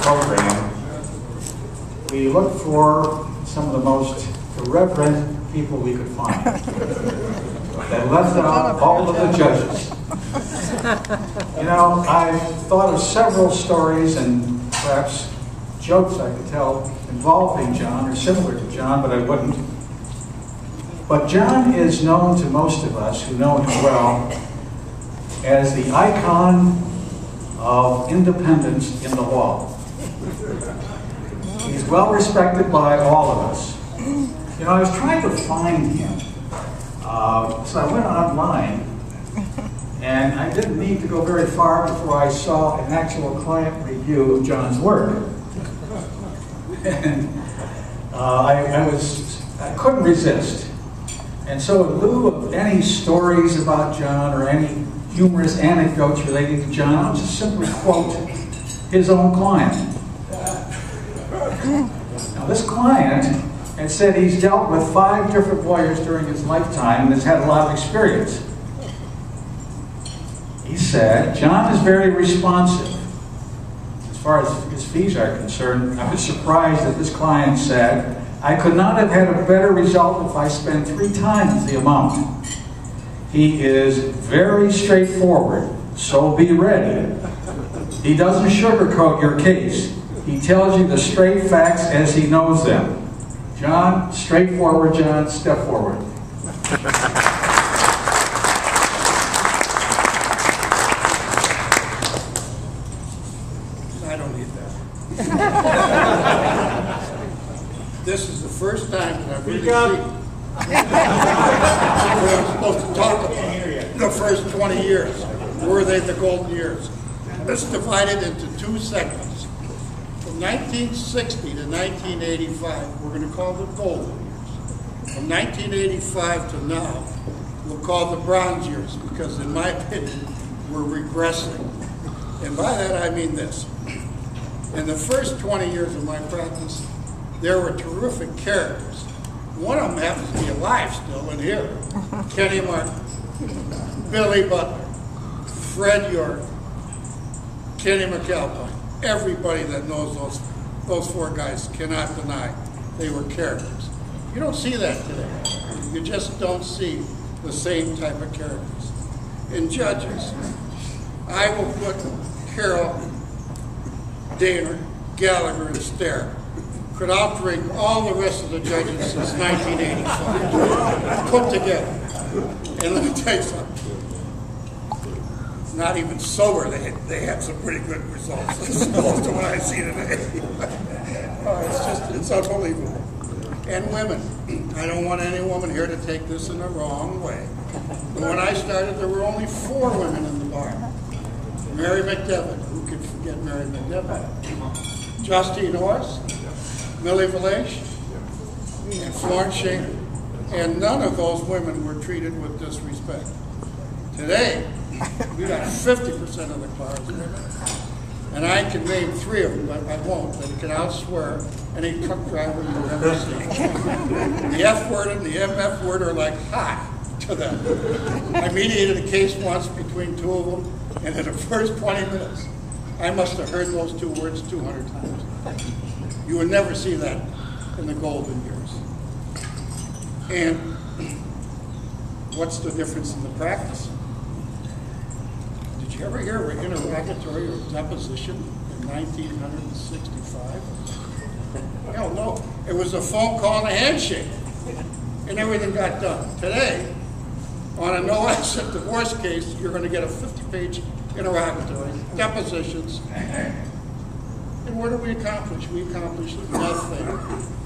program, we looked for some of the most irreverent people we could find that left out all of the judges. You know, I thought of several stories and perhaps jokes I could tell involving John or similar to John, but I wouldn't. But John is known to most of us who know him well as the icon of independence in the law. He's well respected by all of us. You know, I was trying to find him, so I went online, and I didn't need to go very far before I saw an actual client review of John's work. And I couldn't resist. And so in lieu of any stories about John or any humorous anecdotes relating to John, I'll just simply quote his own client. Now this client had said he's dealt with 5 different lawyers during his lifetime and has had a lot of experience. He said, John is very responsive. As far as his fees are concerned, I was surprised that this client said, I could not have had a better result if I spent 3 times the amount. He is very straightforward, so be ready. He doesn't sugarcoat your case. He tells you the straight facts as he knows them. John, straightforward, John, step forward. I don't need that. This is the first time that I've really seen what I'm supposed to talk about the first 20 years. Were they the golden years? It's divided into 2 segments. From 1960 to 1985, we're going to call the golden years. From 1985 to now, we'll call the bronze years, because in my opinion, we're regressing. And by that I mean this. In the first 20 years of my practice, there were terrific characters. One of them happens to be alive still in here. Kenny Martin, Billy Butler, Fred York, Kenny McAlpine. Everybody that knows those 4 guys cannot deny they were characters. You don't see that today. You just don't see the same type of characters. In judges, I will put Carroll, Daner, Gallagher, and Stair. Could outrank all the rest of the judges since 1985, put together. And let me tell you something. Not even sober, they had some pretty good results as opposed to what I see today. It's unbelievable. And women. I don't want any woman here to take this in the wrong way. But when I started, there were only 4 women in the bar. Mary McDevitt, who could forget Mary McDevitt? Justine Horst, Millie Valleche, and Florence Shaner. And none of those women were treated with disrespect. Today, we got 50% of the cars women. And I can name 3 of them, but I won't, that can outswear any truck driver you've ever seen. The F word and the MF word are like hot to them. I mediated a case once between 2 of them, and in the first 20 minutes, I must have heard those 2 words 200 times. You would never see that in the golden years. And what's the difference in the practice? Did you ever hear of an interrogatory or deposition in 1965? Hell no. It was a phone call and a handshake, and everything got done. Today, on a no-exit divorce case, you're going to get a 50-page interrogatory, depositions. And what did we accomplish? We accomplished nothing.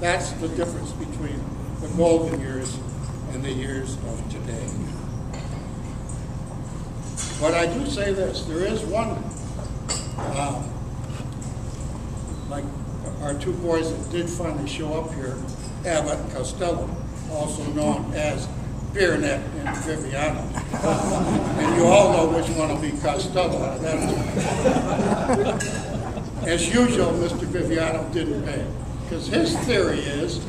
That's the difference between the golden years and the years of today. But I do say this, there is one, like our 2 boys that did finally show up here, Abbott and Costello, also known as Beernet and Viviano. And you all know which one will be Costello out of that two. As usual, Mr. Viviano didn't pay, because his theory is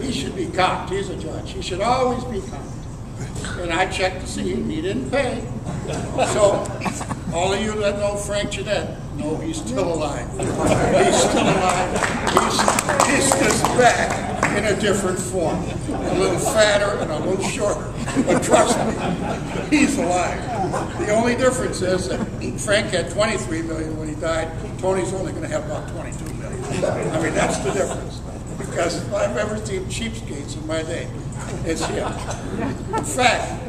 he should be comped. He's a judge. He should always be comped. And I checked to see he didn't pay. So all of you that know Frank Jeanette, No, he's still alive. He's still alive. He's just back in a different form. A little fatter and a little shorter. But trust me, he's alive. The only difference is that Frank had 23 million when he died. Tony's only going to have about 22 million. I mean, that's the difference. Because if I've ever seen cheapskates in my day, it's him. In fact,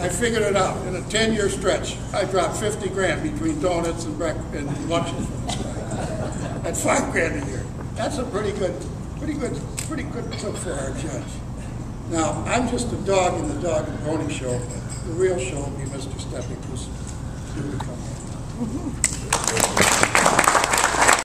I figured it out. In a 10-year stretch, I dropped 50 grand between donuts and lunches for this guy. At 5 grand a year. That's a pretty good tip for our judge. Now, I'm just a dog in the dog and pony show. The real show will be Mr. Stepping, who's due to come in.